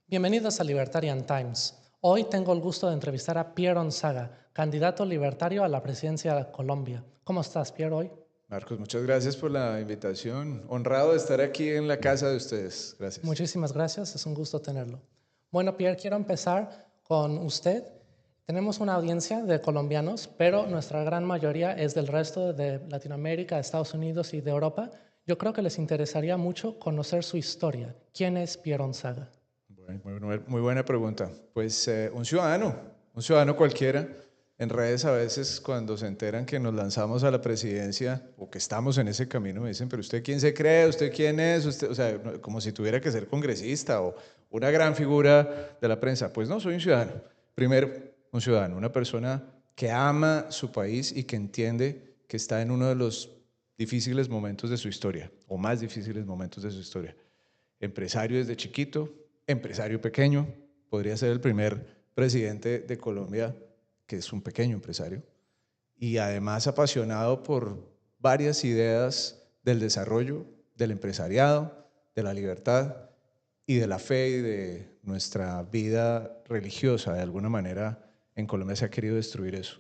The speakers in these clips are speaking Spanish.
Bienvenidos a Libertarian Times. Hoy tengo el gusto de entrevistar a Pierre Onzaga, candidato libertario a la presidencia de Colombia. ¿Cómo estás, Pierre, hoy? Marcos, muchas gracias por la invitación. Honrado de estar aquí en la casa de ustedes. Gracias. Muchísimas gracias, es un gusto tenerlo. Bueno, Pierre, quiero empezar con usted. Tenemos una audiencia de colombianos, pero nuestra gran mayoría es del resto de Latinoamérica, de Estados Unidos y de Europa. Yo creo que les interesaría mucho conocer su historia. ¿Quién es Pierre Onzaga? Muy buena pregunta. Pues un ciudadano cualquiera. En redes a veces cuando se enteran que nos lanzamos a la presidencia o que estamos en ese camino me dicen, pero ¿usted quién se cree? ¿Usted quién es? Usted, o sea, como si tuviera que ser congresista o una gran figura de la prensa. Pues no, soy un ciudadano. Primero, un ciudadano, una persona que ama su país y que entiende que está en uno de los difíciles momentos de su historia o más difíciles momentos de su historia. Empresario desde chiquito, empresario pequeño, podría ser el primer presidente de Colombia que es un pequeño empresario, y además apasionado por varias ideas del desarrollo, del empresariado, de la libertad y de la fe y de nuestra vida religiosa. De alguna manera en Colombia se ha querido destruir eso.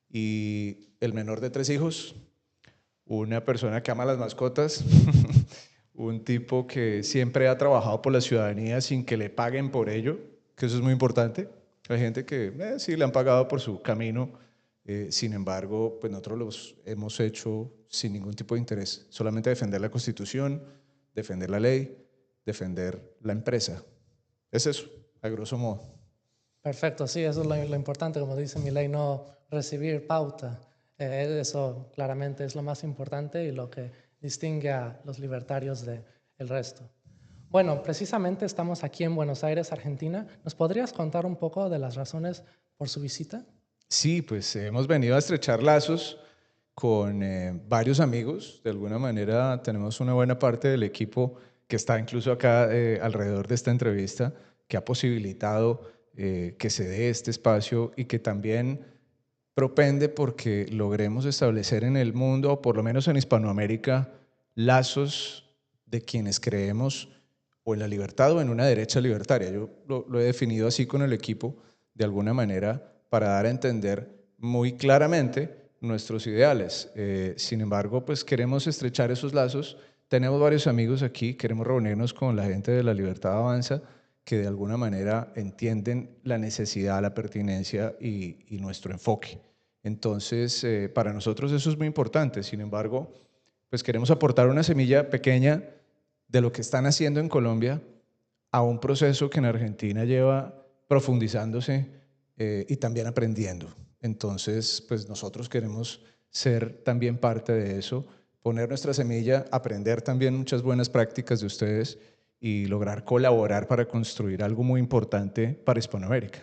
Y el menor de 3 hijos, una persona que ama las mascotas, un tipo que siempre ha trabajado por la ciudadanía sin que le paguen por ello, que eso es muy importante. Hay gente que sí le han pagado por su camino, sin embargo, pues nosotros los hemos hecho sin ningún tipo de interés, solamente defender la Constitución, defender la ley, defender la empresa. Es eso, a grosso modo. Perfecto, sí, eso es lo importante, como dice mi ley, no recibir pauta. Eso claramente es lo más importante y lo que distingue a los libertarios del resto. Bueno, precisamente estamos aquí en Buenos Aires, Argentina. ¿Nos podrías contar un poco de las razones por su visita? Sí, pues hemos venido a estrechar lazos con varios amigos. De alguna manera tenemos una buena parte del equipo que está incluso acá alrededor de esta entrevista, que ha posibilitado que se dé este espacio y que también propende porque logremos establecer en el mundo, o por lo menos en Hispanoamérica, lazos de quienes creemos o en la libertad o en una derecha libertaria. Yo lo he definido así con el equipo, de alguna manera, para dar a entender muy claramente nuestros ideales. Sin embargo, pues queremos estrechar esos lazos. Tenemos varios amigos aquí, queremos reunirnos con la gente de La Libertad Avanza, que de alguna manera entienden la necesidad, la pertinencia y nuestro enfoque. Entonces, para nosotros eso es muy importante. Sin embargo, pues queremos aportar una semilla pequeña de lo que están haciendo en Colombia a un proceso que en Argentina lleva profundizándose y también aprendiendo. Entonces, pues nosotros queremos ser también parte de eso, poner nuestra semilla, aprender también muchas buenas prácticas de ustedes y lograr colaborar para construir algo muy importante para Hispanoamérica.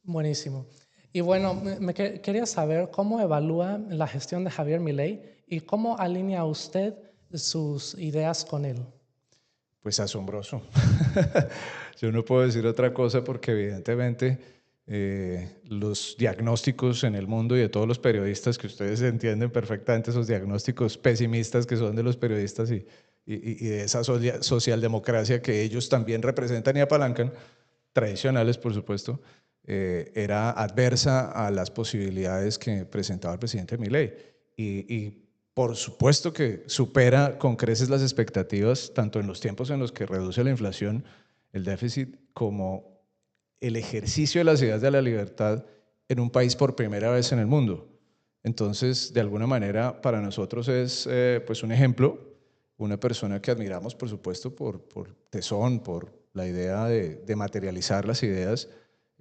Buenísimo. Y bueno, quería saber cómo evalúa la gestión de Javier Milei y cómo alinea usted sus ideas con él. Pues asombroso. Yo no puedo decir otra cosa porque evidentemente los diagnósticos en el mundo y de todos los periodistas, que ustedes entienden perfectamente esos diagnósticos pesimistas que son de los periodistas y de esa socialdemocracia que ellos también representan y apalancan, tradicionales por supuesto, era adversa a las posibilidades que presentaba el presidente Milei. Y por supuesto que supera con creces las expectativas, tanto en los tiempos en los que reduce la inflación, el déficit, como el ejercicio de las ideas de la libertad en un país por primera vez en el mundo. Entonces, de alguna manera, para nosotros es pues un ejemplo, una persona que admiramos, por supuesto, por tesón, por la idea de materializar las ideas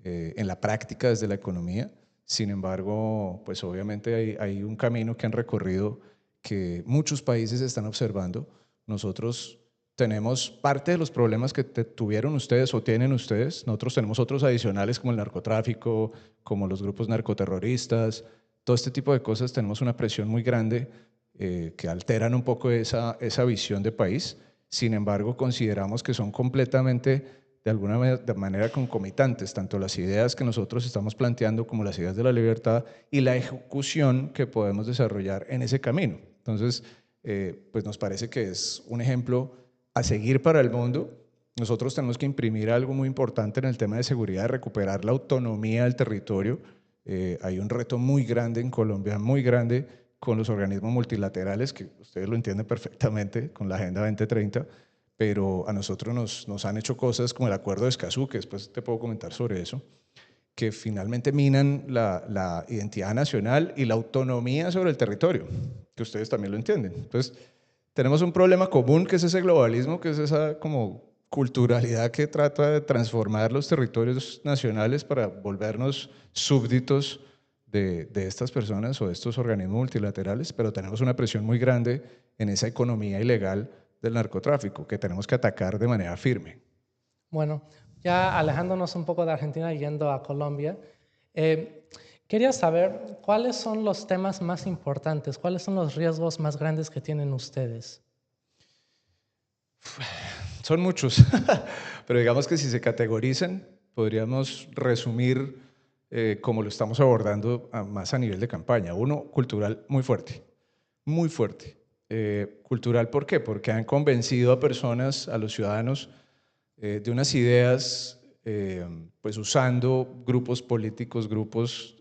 en la práctica desde la economía. Sin embargo, pues obviamente hay un camino que han recorrido que muchos países están observando. Nosotros tenemos parte de los problemas que tuvieron ustedes o tienen ustedes. Nosotros tenemos otros adicionales como el narcotráfico, como los grupos narcoterroristas, todo este tipo de cosas. Tenemos una presión muy grande que alteran un poco esa visión de país. Sin embargo, consideramos que son completamente de alguna manera concomitantes, tanto las ideas que nosotros estamos planteando como las ideas de la libertad y la ejecución que podemos desarrollar en ese camino. Entonces, pues nos parece que es un ejemplo a seguir para el mundo nosotros tenemos que imprimir algo muy importante en el tema de seguridad, de recuperar la autonomía del territorio. Hay un reto muy grande en Colombia, muy grande, con los organismos multilaterales, que ustedes lo entienden perfectamente, con la Agenda 2030, pero a nosotros nos han hecho cosas como el Acuerdo de Escazú, que después te puedo comentar sobre eso, que finalmente minan la identidad nacional y la autonomía sobre el territorio, que ustedes también lo entienden. Entonces, tenemos un problema común, que es ese globalismo, que es esa como culturalidad que trata de transformar los territorios nacionales para volvernos súbditos de estas personas o de estos organismos multilaterales, pero tenemos una presión muy grande en esa economía ilegal del narcotráfico que tenemos que atacar de manera firme. Bueno, ya alejándonos un poco de Argentina y yendo a Colombia, quería saber cuáles son los temas más importantes, cuáles son los riesgos más grandes que tienen ustedes. Son muchos, pero digamos que si se categorizan, podríamos resumir como lo estamos abordando más a nivel de campaña. Uno, cultural muy fuerte, muy fuerte. Cultural, ¿por qué? Porque han convencido a personas, a los ciudadanos, de unas ideas, pues usando grupos políticos, grupos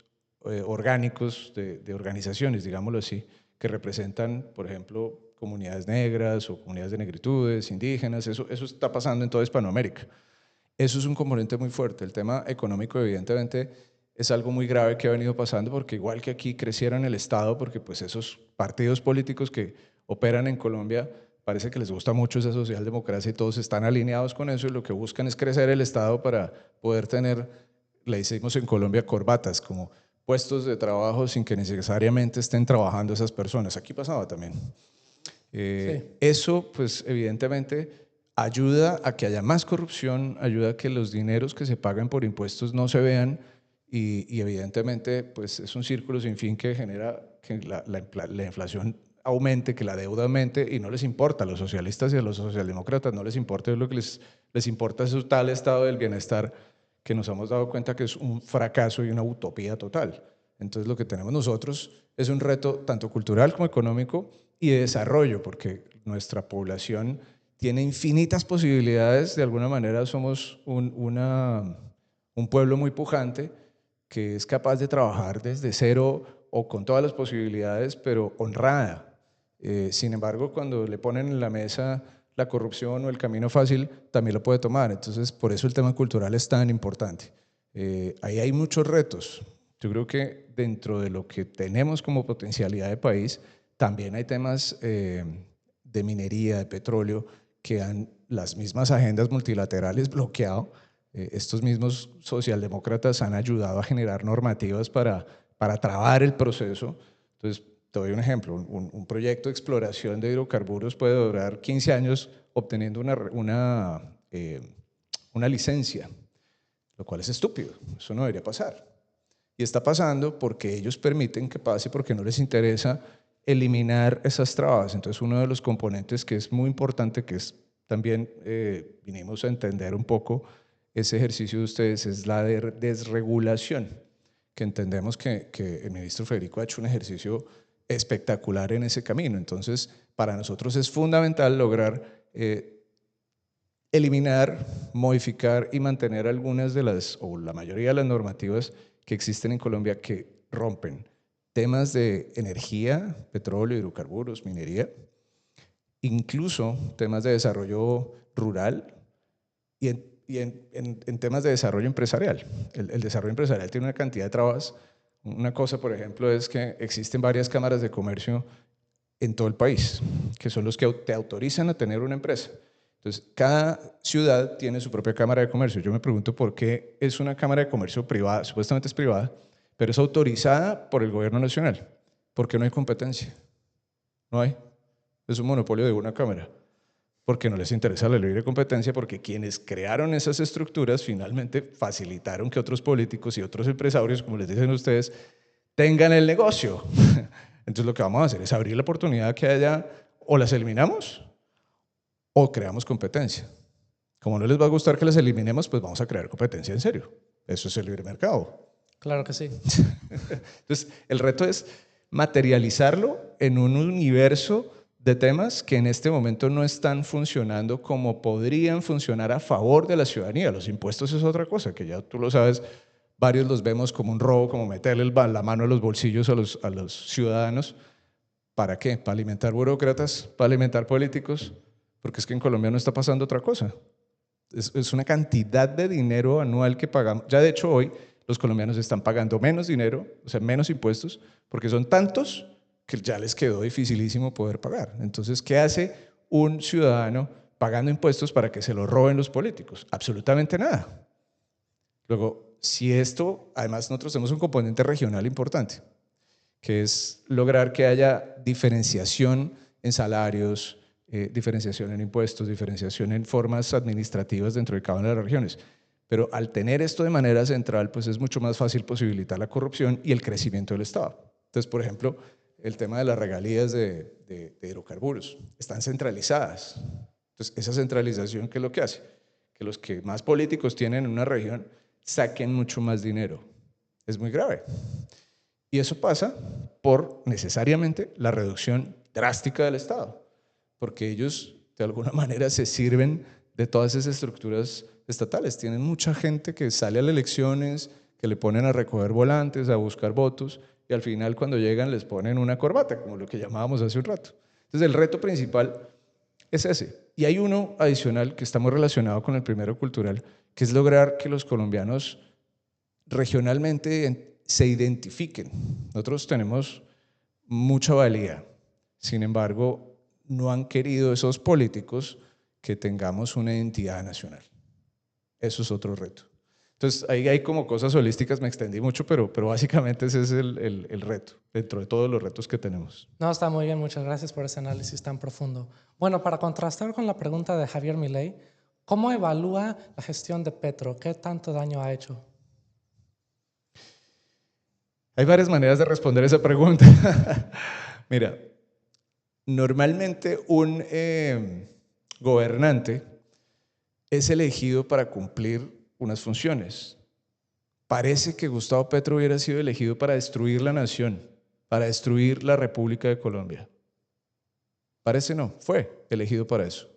orgánicos de organizaciones, digámoslo así, que representan, por ejemplo, comunidades negras o comunidades de negritudes, indígenas. Eso está pasando en toda Hispanoamérica. Eso es un componente muy fuerte. El tema económico, evidentemente, es algo muy grave que ha venido pasando, porque igual que aquí crecieron el Estado, porque pues esos partidos políticos que operan en Colombia parece que les gusta mucho esa socialdemocracia y todos están alineados con eso, y lo que buscan es crecer el Estado para poder tener, le decimos en Colombia, corbatas, como puestos de trabajo sin que necesariamente estén trabajando esas personas. Aquí pasaba también. Sí. Eso, pues evidentemente, ayuda a que haya más corrupción, ayuda a que los dineros que se pagan por impuestos no se vean, y evidentemente pues es un círculo sin fin que genera que la inflación aumente, que la deuda aumente, y no les importa a los socialistas y a los socialdemócratas, no les importa. Lo que les importa es su tal estado del bienestar, que nos hemos dado cuenta que es un fracaso y una utopía total. Entonces lo que tenemos nosotros es un reto tanto cultural como económico y de desarrollo, porque nuestra población tiene infinitas posibilidades. De alguna manera somos un pueblo muy pujante, que es capaz de trabajar desde cero o con todas las posibilidades, pero honrada. Sin embargo, cuando le ponen en la mesa la corrupción o el camino fácil, también lo puede tomar. Entonces, por eso el tema cultural es tan importante. Ahí hay muchos retos. Yo creo que dentro de lo que tenemos como potencialidad de país, también hay temas de minería, de petróleo, que han las mismas agendas multilaterales bloqueado. Estos mismos socialdemócratas han ayudado a generar normativas para trabar el proceso. Entonces, te doy un ejemplo. Un proyecto de exploración de hidrocarburos puede durar 15 años obteniendo una licencia, lo cual es estúpido. Eso no debería pasar. Y está pasando porque ellos permiten que pase, porque no les interesa eliminar esas trabas. Entonces, uno de los componentes que es muy importante, que es también vinimos a entender un poco ese ejercicio de ustedes, es la desregulación, que entendemos que el ministro Federico ha hecho un ejercicio espectacular en ese camino. Entonces, para nosotros es fundamental lograr eliminar, modificar y mantener algunas de las, o la mayoría de las normativas que existen en Colombia, que rompen temas de energía, petróleo, hidrocarburos, minería, incluso temas de desarrollo rural y en temas de desarrollo empresarial. El desarrollo empresarial tiene una cantidad de trabas. Una cosa, por ejemplo, es que existen varias cámaras de comercio en todo el país, que son los que te autorizan a tener una empresa. Entonces, cada ciudad tiene su propia cámara de comercio. Yo me pregunto por qué es una cámara de comercio privada, supuestamente es privada, pero es autorizada por el gobierno nacional. ¿Por qué no hay competencia? No hay. Es un monopolio de una cámara. Porque no les interesa la libre competencia, porque quienes crearon esas estructuras finalmente facilitaron que otros políticos y otros empresarios, como les dicen ustedes, tengan el negocio. Entonces lo que vamos a hacer es abrir la oportunidad que haya, o las eliminamos o creamos competencia. Como no les va a gustar que las eliminemos, pues vamos a crear competencia en serio. Eso es el libre mercado. Claro que sí. Entonces, el reto es materializarlo en un universo de temas que en este momento no están funcionando como podrían funcionar a favor de la ciudadanía. Los impuestos es otra cosa, que ya tú lo sabes, varios los vemos como un robo, como meterle la mano a los bolsillos a los ciudadanos. ¿Para qué? ¿Para alimentar burócratas? ¿Para alimentar políticos? Porque es que en Colombia no está pasando otra cosa. Es una cantidad de dinero anual que pagamos. Ya de hecho hoy los colombianos están pagando menos dinero, o sea, menos impuestos, porque son tantos que ya les quedó dificilísimo poder pagar. Entonces, ¿qué hace un ciudadano pagando impuestos para que se lo roben los políticos? Absolutamente nada. Luego, si esto, además nosotros tenemos un componente regional importante, que es lograr que haya diferenciación en salarios, diferenciación en impuestos, diferenciación en formas administrativas dentro de cada una de las regiones. Pero al tener esto de manera central, pues es mucho más fácil posibilitar la corrupción y el crecimiento del Estado. Entonces, por ejemplo, el tema de las regalías de hidrocarburos están centralizadas. Entonces, esa centralización, ¿qué es lo que hace? Que los que más políticos tienen en una región saquen mucho más dinero. Es muy grave. Y eso pasa por necesariamente la reducción drástica del Estado, porque ellos de alguna manera se sirven de todas esas estructuras estatales. Tienen mucha gente que sale a las elecciones, que le ponen a recoger volantes, a buscar votos, y al final cuando llegan les ponen una corbata, como lo que llamábamos hace un rato. Entonces el reto principal es ese. Y hay uno adicional que está muy relacionado con el primero cultural, que es lograr que los colombianos regionalmente se identifiquen. Nosotros tenemos mucha valía, sin embargo, no han querido esos políticos que tengamos una identidad nacional. Eso es otro reto. Entonces, ahí hay como cosas holísticas, me extendí mucho, pero básicamente ese es el reto, dentro de todos los retos que tenemos. No, está muy bien, muchas gracias por ese análisis tan profundo. Bueno, para contrastar con la pregunta de Javier Milei, ¿cómo evalúa la gestión de Petro? ¿Qué tanto daño ha hecho? Hay varias maneras de responder esa pregunta. Mira, normalmente un gobernante es elegido para cumplir unas funciones. Parece que Gustavo Petro hubiera sido elegido para destruir la nación, para destruir la República de Colombia. Parece no, fue elegido para eso.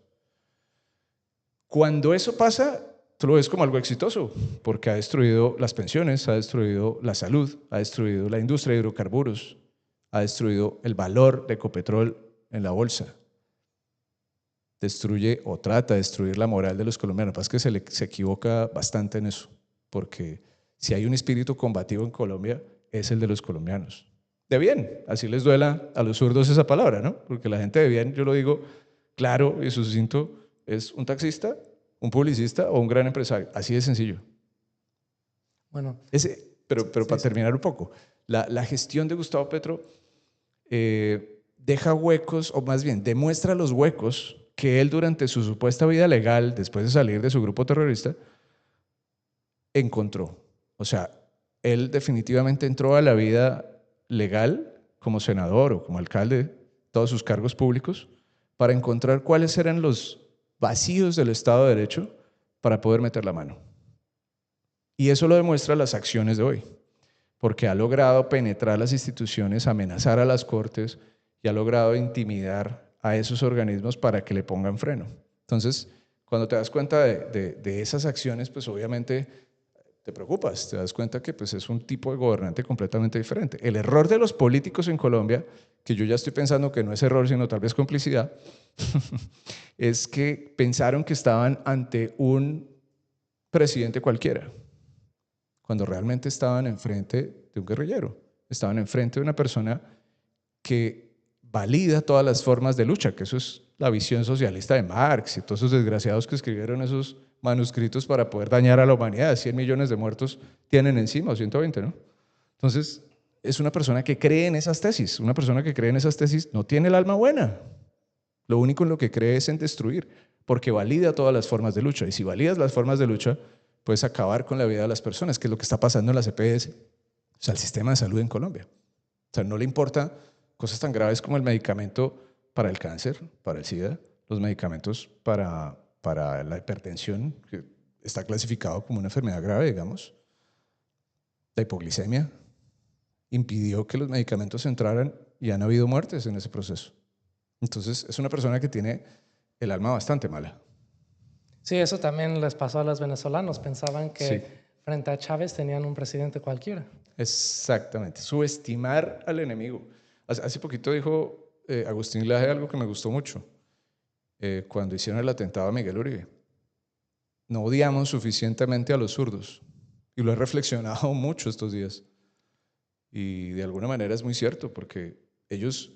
Cuando eso pasa, tú lo ves como algo exitoso, porque ha destruido las pensiones, ha destruido la salud, ha destruido la industria de hidrocarburos, ha destruido el valor de Ecopetrol en la bolsa. Destruye o trata de destruir la moral de los colombianos. Lo que pasa es que se equivoca bastante en eso, porque si hay un espíritu combativo en Colombia, es el de los colombianos. De bien, así les duela a los zurdos esa palabra, ¿no? Porque la gente de bien, yo lo digo claro y sucinto, es un taxista, un publicista o un gran empresario. Así de sencillo. Bueno, Pero para terminar un poco, la gestión de Gustavo Petro deja huecos, o más bien demuestra los huecos que él durante su supuesta vida legal, después de salir de su grupo terrorista, encontró. O sea, él definitivamente entró a la vida legal como senador o como alcalde, todos sus cargos públicos, para encontrar cuáles eran los vacíos del Estado de Derecho para poder meter la mano. Y eso lo demuestran las acciones de hoy, porque ha logrado penetrar las instituciones, amenazar a las cortes y ha logrado intimidar a esos organismos para que le pongan freno. Entonces, cuando te das cuenta de esas acciones, pues obviamente te preocupas, te das cuenta que pues, es un tipo de gobernante completamente diferente. El error de los políticos en Colombia, que yo ya estoy pensando que no es error, sino tal vez complicidad, es que pensaron que estaban ante un presidente cualquiera, cuando realmente estaban enfrente de un guerrillero, estaban enfrente de una persona que valida todas las formas de lucha, que eso es la visión socialista de Marx y todos esos desgraciados que escribieron esos manuscritos para poder dañar a la humanidad. 100 millones de muertos tienen encima, o 120, ¿no? Entonces, es una persona que cree en esas tesis. Una persona que cree en esas tesis no tiene el alma buena. Lo único en lo que cree es en destruir, porque valida todas las formas de lucha. Y si validas las formas de lucha, puedes acabar con la vida de las personas, que es lo que está pasando en la CPS, o sea, el sistema de salud en Colombia. O sea, no le importa cosas tan graves como el medicamento para el cáncer, para el SIDA, los medicamentos para la hipertensión, que está clasificado como una enfermedad grave, digamos. La hipoglicemia impidió que los medicamentos entraran y han habido muertes en ese proceso. Entonces es una persona que tiene el alma bastante mala. Sí, eso también les pasó a los venezolanos. Pensaban Sí, que frente a Chávez tenían un presidente cualquiera. exactamente. Subestimar al enemigo. Hace poquito dijo Agustín Laje algo que me gustó mucho, cuando hicieron el atentado a Miguel Uribe. No odiamos suficientemente a los zurdos. Y lo he reflexionado mucho estos días. Y de alguna manera es muy cierto, porque ellos,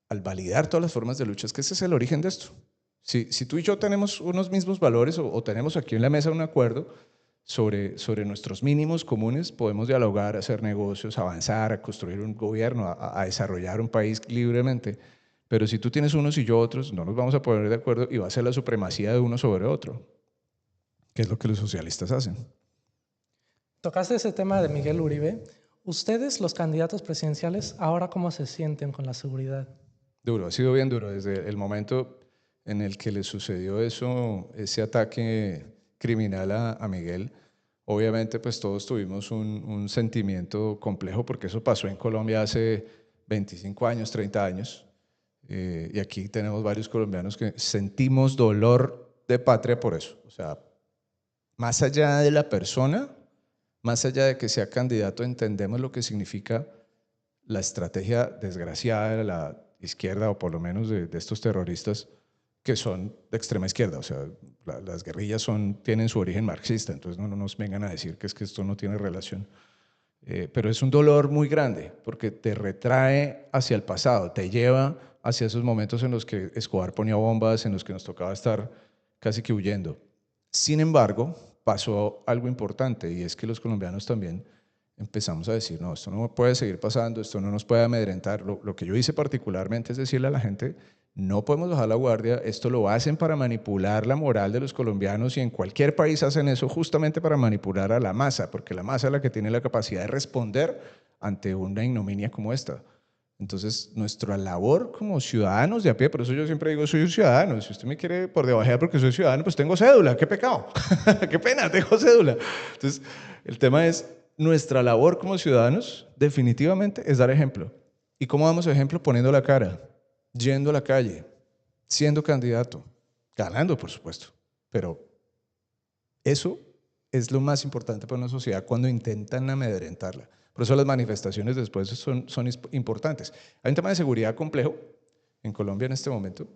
al validar todas las formas de lucha, es que ese es el origen de esto. Si tú y yo tenemos unos mismos valores o tenemos aquí en la mesa un acuerdo sobre nuestros mínimos comunes, podemos dialogar, hacer negocios, avanzar, a construir un gobierno, a desarrollar un país libremente. Pero si tú tienes unos y yo otros, no nos vamos a poner de acuerdo y va a ser la supremacía de uno sobre otro, que es lo que los socialistas hacen. Tocaste ese tema de Miguel Uribe. Ustedes, los candidatos presidenciales, ¿ahora cómo se sienten con la seguridad? Duro, ha sido bien duro desde el momento en el que le sucedió eso, ese ataque criminal a Miguel. Obviamente, pues todos tuvimos un sentimiento complejo porque eso pasó en Colombia hace 25 años, 30 años. Y aquí tenemos varios colombianos que sentimos dolor de patria por eso. O sea, más allá de la persona, más allá de que sea candidato, entendemos lo que significa la estrategia desgraciada de la izquierda, o por lo menos de estos terroristas que son de extrema izquierda. O sea, las guerrillas tienen su origen marxista, entonces no nos vengan a decir que es que esto no tiene relación. Pero es un dolor muy grande porque te retrae hacia el pasado, te lleva hacia esos momentos en los que Escobar ponía bombas, en los que nos tocaba estar casi que huyendo. Sin embargo, pasó algo importante, y es que los colombianos también empezamos a decir, no, esto no puede seguir pasando, esto no nos puede amedrentar. Lo que yo hice particularmente es decirle a la gente, no podemos bajar la guardia, esto lo hacen para manipular la moral de los colombianos, y en cualquier país hacen eso justamente para manipular a la masa, porque la masa es la que tiene la capacidad de responder ante una ignominia como esta. Entonces, nuestra labor como ciudadanos de a pie, por eso yo siempre digo, soy un ciudadano, si usted me quiere por debajear porque soy ciudadano, pues tengo cédula, qué pecado, qué pena, tengo cédula. Entonces, el tema es, nuestra labor como ciudadanos definitivamente es dar ejemplo. ¿Y cómo damos ejemplo? Poniendo la cara, yendo a la calle, siendo candidato, ganando, por supuesto. Pero eso es lo más importante para una sociedad cuando intentan amedrentarla. Por eso las manifestaciones después son importantes. Hay un tema de seguridad complejo en Colombia en este momento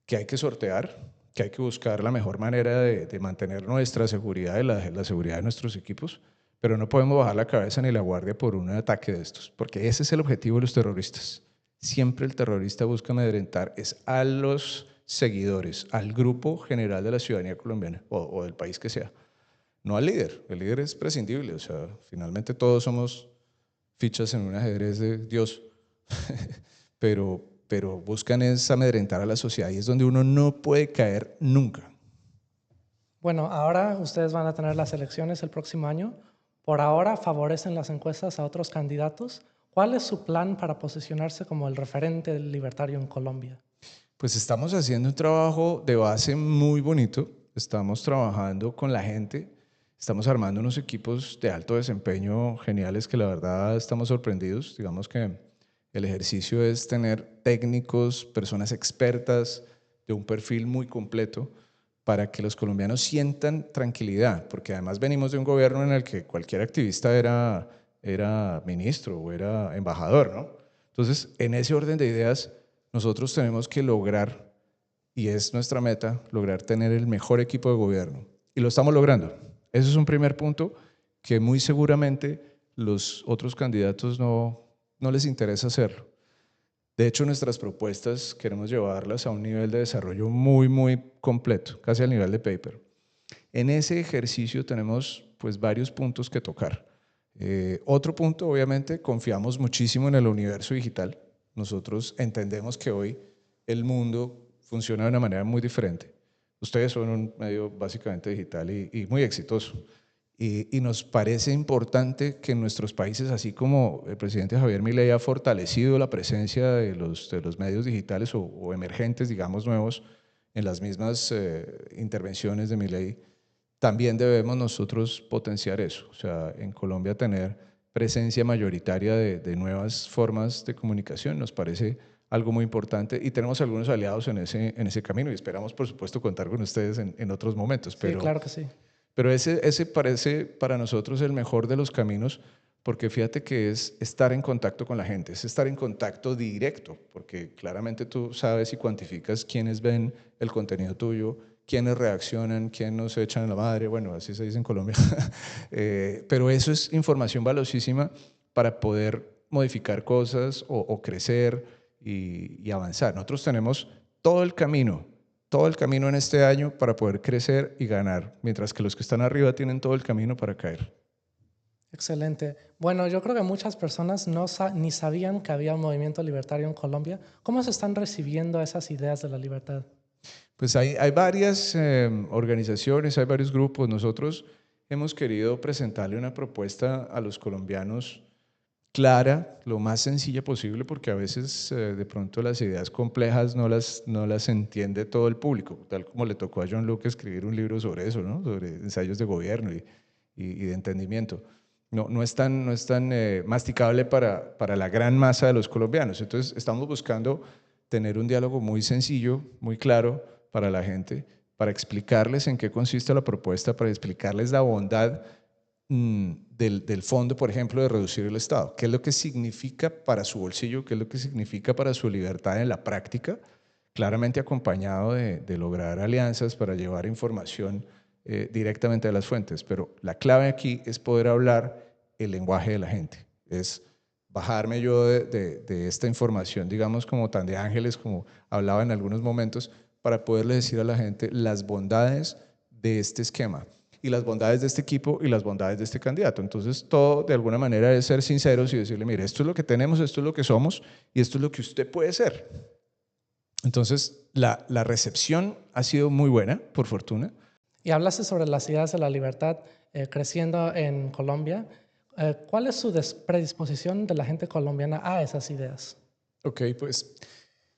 que hay que sortear, que hay que buscar la mejor manera de mantener nuestra seguridad y la seguridad de nuestros equipos, pero no podemos bajar la cabeza ni la guardia por un ataque de estos, porque ese es el objetivo de los terroristas. Siempre el terrorista busca amedrentar es a los seguidores, al grupo general de la ciudadanía colombiana o del país que sea, no al líder. El líder es prescindible, o sea, finalmente todos somos fichas en un ajedrez de Dios, pero buscan es amedrentar a la sociedad, y es donde uno no puede caer nunca. Bueno, ahora ustedes van a tener las elecciones el próximo año. Por ahora favorecen las encuestas a otros candidatos. ¿Cuál es su plan para posicionarse como el referente libertario en Colombia? Pues estamos haciendo un trabajo de base muy bonito, estamos trabajando con la gente, estamos armando unos equipos de alto desempeño geniales que la verdad estamos sorprendidos. Digamos que el ejercicio es tener técnicos, personas expertas de un perfil muy completo para que los colombianos sientan tranquilidad, porque además venimos de un gobierno en el que cualquier activista era ministro o era embajador, ¿no? Entonces, en ese orden de ideas, nosotros tenemos que lograr, y es nuestra meta, lograr tener el mejor equipo de gobierno. Y lo estamos logrando. Ese es un primer punto que muy seguramente los otros candidatos no les interesa hacerlo. De hecho, nuestras propuestas queremos llevarlas a un nivel de desarrollo muy completo, casi al nivel de paper. En ese ejercicio tenemos pues varios puntos que tocar. Otro punto, obviamente, confiamos muchísimo en el universo digital. Nosotros entendemos que hoy el mundo funciona de una manera muy diferente. Ustedes son un medio básicamente digital y muy exitoso. Y nos parece importante que en nuestros países, así como el presidente Javier Milei ha fortalecido la presencia de los medios digitales o emergentes, digamos, nuevos, en las mismas intervenciones de Milei, también debemos nosotros potenciar eso. O sea, en Colombia tener presencia mayoritaria de nuevas formas de comunicación nos parece algo muy importante y tenemos algunos aliados en ese camino y esperamos, por supuesto, contar con ustedes en otros momentos. Sí, claro que sí. Pero ese parece para nosotros el mejor de los caminos, porque fíjate que es estar en contacto con la gente, es estar en contacto directo, porque claramente tú sabes y cuantificas quiénes ven el contenido tuyo, quiénes reaccionan, quiénes nos echan la madre, bueno, así se dice en Colombia. Pero eso es información valiosísima para poder modificar cosas o crecer y avanzar. Nosotros tenemos todo el camino en este año para poder crecer y ganar, mientras que los que están arriba tienen todo el camino para caer. Excelente. Bueno, yo creo que muchas personas ni sabían que había un movimiento libertario en Colombia. ¿Cómo se están recibiendo esas ideas de la libertad? Pues hay varias organizaciones, hay varios grupos. Nosotros hemos querido presentarle una propuesta a los colombianos clara, lo más sencilla posible, porque a veces de pronto las ideas complejas no las entiende todo el público, tal como le tocó a John Locke escribir un libro sobre eso, ¿no? Sobre ensayos de gobierno y de entendimiento. No es tan masticable para la gran masa de los colombianos. Entonces estamos buscando tener un diálogo muy sencillo, muy claro para la gente, para explicarles en qué consiste la propuesta, para explicarles la bondad del fondo, por ejemplo, de reducir el Estado. ¿Qué es lo que significa para su bolsillo? ¿Qué es lo que significa para su libertad en la práctica? Claramente acompañado de lograr alianzas para llevar información directamente a las fuentes. Pero la clave aquí es poder hablar el lenguaje de la gente. Es bajarme yo de esta información, digamos, como tan de ángeles, como hablaba en algunos momentos, para poderle decir a la gente las bondades de este esquema y las bondades de este equipo y las bondades de este candidato. Entonces, todo de alguna manera es ser sinceros y decirle, mire, esto es lo que tenemos, esto es lo que somos y esto es lo que usted puede ser. Entonces, la recepción ha sido muy buena, por fortuna. Y hablaste sobre las ideas de la libertad creciendo en Colombia. ¿Cuál es su predisposición de la gente colombiana a esas ideas? Ok, pues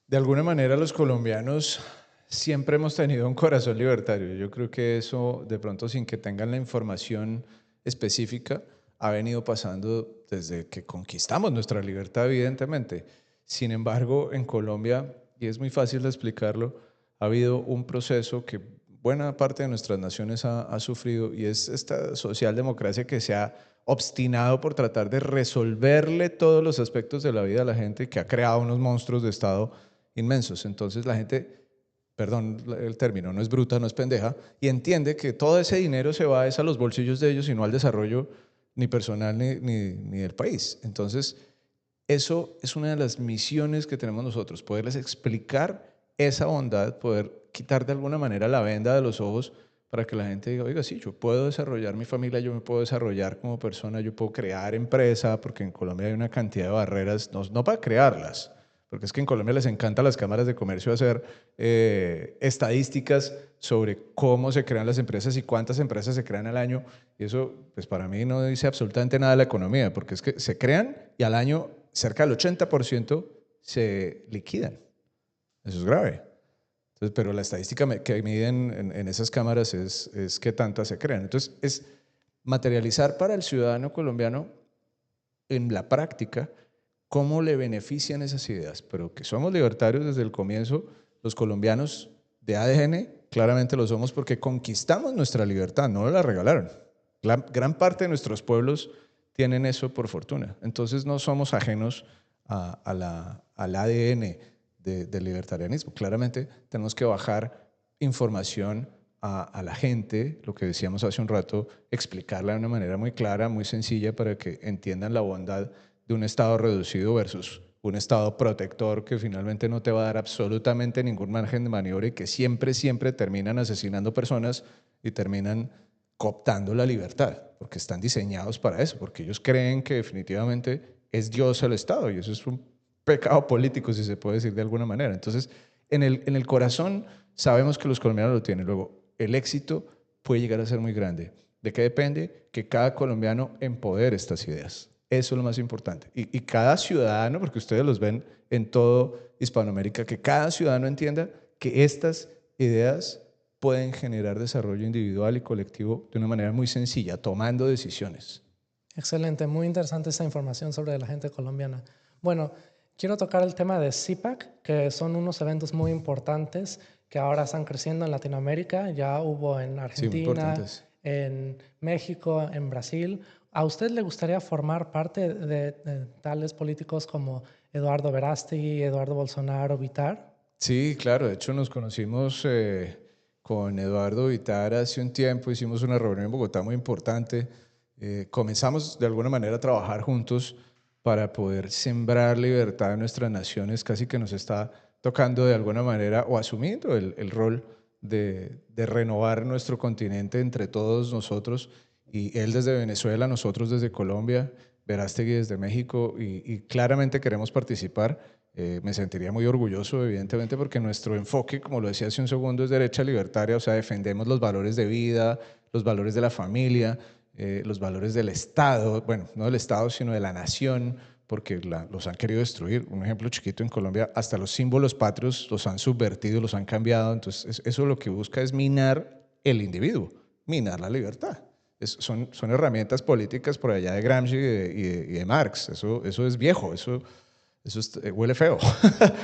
de alguna manera los colombianos siempre hemos tenido un corazón libertario. Yo creo que eso, de pronto, sin que tengan la información específica, ha venido pasando desde que conquistamos nuestra libertad, evidentemente. Sin embargo, en Colombia, y es muy fácil de explicarlo, ha habido un proceso que buena parte de nuestras naciones ha sufrido, y es esta socialdemocracia que se ha obstinado por tratar de resolverle todos los aspectos de la vida a la gente, que ha creado unos monstruos de Estado inmensos. Entonces la gente, perdón el término, no es bruta, no es pendeja, y entiende que todo ese dinero se va a los bolsillos de ellos y no al desarrollo ni personal ni del país. Entonces, eso es una de las misiones que tenemos nosotros, poderles explicar esa bondad, poder quitar de alguna manera la venda de los ojos para que la gente diga, oiga, sí, yo puedo desarrollar mi familia, yo me puedo desarrollar como persona, yo puedo crear empresa, porque en Colombia hay una cantidad de barreras, no para crearlas, porque es que en Colombia les encanta a las cámaras de comercio hacer estadísticas sobre cómo se crean las empresas y cuántas empresas se crean al año, y eso pues para mí no dice absolutamente nada de la economía, porque es que se crean y al año cerca del 80% se liquidan. Eso es grave. Entonces, pero la estadística que miden en esas cámaras es qué tantas se crean. Entonces, es materializar para el ciudadano colombiano en la práctica cómo le benefician esas ideas. Pero que somos libertarios desde el comienzo, los colombianos de ADN claramente lo somos porque conquistamos nuestra libertad, no la regalaron. Gran parte de nuestros pueblos tienen eso por fortuna. Entonces no somos ajenos al ADN del libertarianismo. Claramente tenemos que bajar información a la gente, lo que decíamos hace un rato, explicarla de una manera muy clara, muy sencilla, para que entiendan la bondad de un Estado reducido versus un Estado protector que finalmente no te va a dar absolutamente ningún margen de maniobra y que siempre terminan asesinando personas y terminan cooptando la libertad, porque están diseñados para eso, porque ellos creen que definitivamente es Dios el Estado y eso es un pecado político, si se puede decir de alguna manera. Entonces, en el corazón sabemos que los colombianos lo tienen. Luego, el éxito puede llegar a ser muy grande. ¿De qué depende? Que cada colombiano empodere estas ideas. Eso es lo más importante. Y cada ciudadano, porque ustedes los ven en todo Hispanoamérica, que cada ciudadano entienda que estas ideas pueden generar desarrollo individual y colectivo de una manera muy sencilla, tomando decisiones. Excelente, muy interesante esta información sobre la gente colombiana. Bueno, Quiero tocar el tema de CIPAC, que son unos eventos muy importantes que ahora están creciendo en Latinoamérica. Ya hubo en Sí, muy Argentina, importantes. en México, en Brasil. ¿A usted le gustaría formar parte de tales políticos como Eduardo Verástegui, Eduardo Bolsonaro, Vitar? Sí, claro, de hecho nos conocimos con Eduardo Vitar hace un tiempo, hicimos una reunión en Bogotá muy importante, comenzamos de alguna manera a trabajar juntos para poder sembrar libertad en nuestras naciones, casi que nos está tocando de alguna manera o asumiendo el rol de renovar nuestro continente entre todos nosotros, y él desde Venezuela, nosotros desde Colombia, Verástegui desde México, y claramente queremos participar. Me sentiría muy orgulloso, evidentemente, porque nuestro enfoque, como lo decía hace un segundo, es derecha libertaria, o sea, defendemos los valores de vida, los valores de la familia, los valores del Estado, bueno, no del Estado, sino de la nación, porque los han querido destruir. Un ejemplo chiquito, en Colombia, hasta los símbolos patrios los han subvertido, los han cambiado, entonces eso lo que busca es minar el individuo, minar la libertad. Son herramientas políticas por allá de Gramsci y de Marx, eso es viejo, huele feo.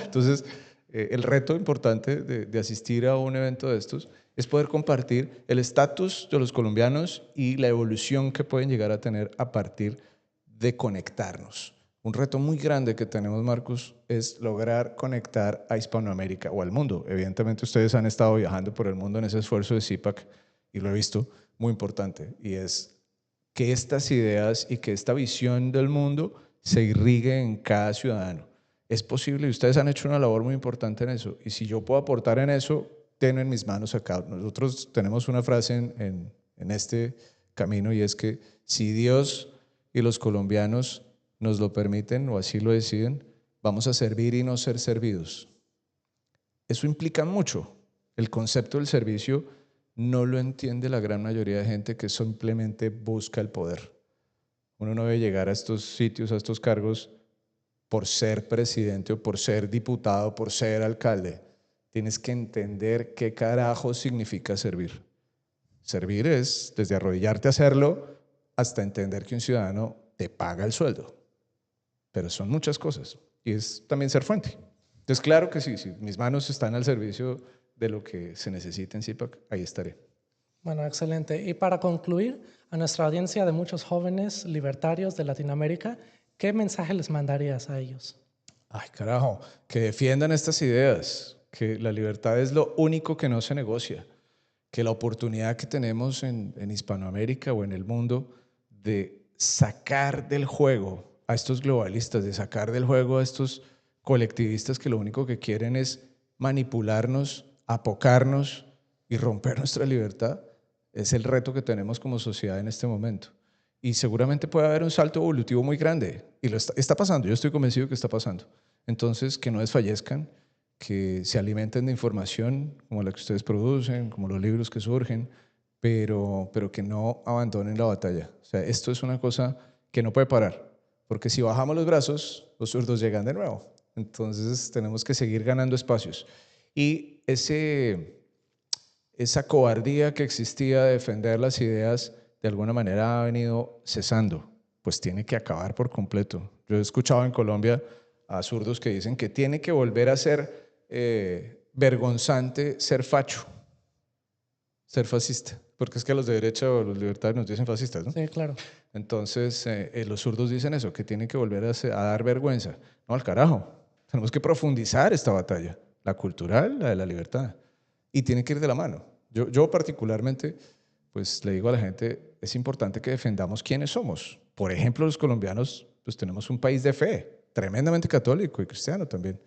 Entonces, el reto importante de asistir a un evento de estos es poder compartir el estatus de los colombianos y la evolución que pueden llegar a tener a partir de conectarnos. Un reto muy grande que tenemos, Marcos, es lograr conectar a Hispanoamérica o al mundo. Evidentemente ustedes han estado viajando por el mundo en ese esfuerzo de CIPAC y lo he visto, muy importante, y es que estas ideas y que esta visión del mundo se irrigue en cada ciudadano. Es posible y ustedes han hecho una labor muy importante en eso. Y si yo puedo aportar en eso, tengo en mis manos acá. Nosotros tenemos una frase en este camino, y es que si Dios y los colombianos nos lo permiten o así lo deciden, vamos a servir y no ser servidos. Eso implica mucho. El concepto del servicio no lo entiende la gran mayoría de gente que simplemente busca el poder. Uno no debe llegar a estos sitios, a estos cargos, por ser presidente o por ser diputado, por ser alcalde. Tienes que entender qué carajo significa servir. Servir es desde arrodillarte a hacerlo hasta entender que un ciudadano te paga el sueldo. Pero son muchas cosas. Y es también ser fuente. Entonces, claro que sí, si mis manos están al servicio de lo que se necesite en CIPAC, ahí estaré. Bueno, excelente. Y para concluir, a nuestra audiencia de muchos jóvenes libertarios de Latinoamérica, ¿qué mensaje les mandarías a ellos? Ay, carajo, que defiendan estas ideas, que la libertad es lo único que no se negocia, que la oportunidad que tenemos en Hispanoamérica o en el mundo de sacar del juego a estos globalistas, de sacar del juego a estos colectivistas que lo único que quieren es manipularnos, apocarnos y romper nuestra libertad, es el reto que tenemos como sociedad en este momento. Y seguramente puede haber un salto evolutivo muy grande, y está pasando, yo estoy convencido que está pasando. Entonces, que no desfallezcan, que se alimenten de información como la que ustedes producen, como los libros que surgen, pero que no abandonen la batalla. O sea, esto es una cosa que no puede parar, porque si bajamos los brazos, los zurdos llegan de nuevo. Entonces, tenemos que seguir ganando espacios. Y esa cobardía que existía de defender las ideas, de alguna manera ha venido cesando, pues tiene que acabar por completo. Yo he escuchado en Colombia a zurdos que dicen que tiene que volver a ser vergonzante ser facho, ser fascista, porque es que a los de derecha o los libertarios nos dicen fascistas, ¿no? Sí, claro. Entonces, los zurdos dicen eso, que tiene que volver a dar vergüenza. No, al carajo, tenemos que profundizar esta batalla, la cultural, la de la libertad, y tiene que ir de la mano. Yo particularmente, pues le digo a la gente, es importante que defendamos quiénes somos. Por ejemplo, los colombianos, pues tenemos un país de fe, tremendamente católico y cristiano también.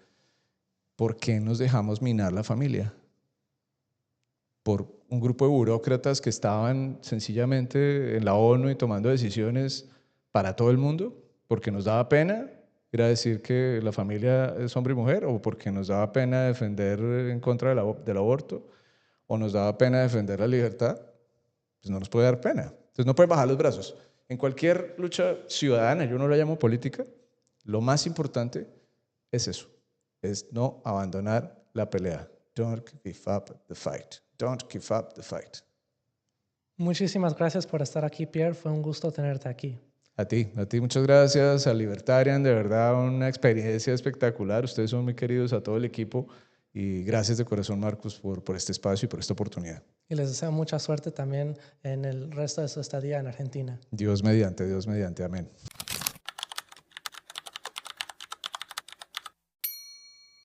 ¿Por qué nos dejamos minar la familia? Por un grupo de burócratas que estaban sencillamente en la ONU y tomando decisiones para todo el mundo, porque nos daba pena ir a decir que la familia es hombre y mujer, o porque nos daba pena defender en contra del aborto, o nos daba pena defender la libertad. Pues no nos puede dar pena. Entonces no pueden bajar los brazos. En cualquier lucha ciudadana, yo no la llamo política, lo más importante es eso, es no abandonar la pelea. Don't give up the fight. Don't give up the fight. Muchísimas gracias por estar aquí, Pierre. Fue un gusto tenerte aquí. A ti muchas gracias, a Libertarian, de verdad una experiencia espectacular. Ustedes son muy queridos, a todo el equipo, y gracias de corazón, Marcos, por este espacio y por esta oportunidad. Y les deseo mucha suerte también en el resto de su estadía en Argentina. Dios mediante, amén.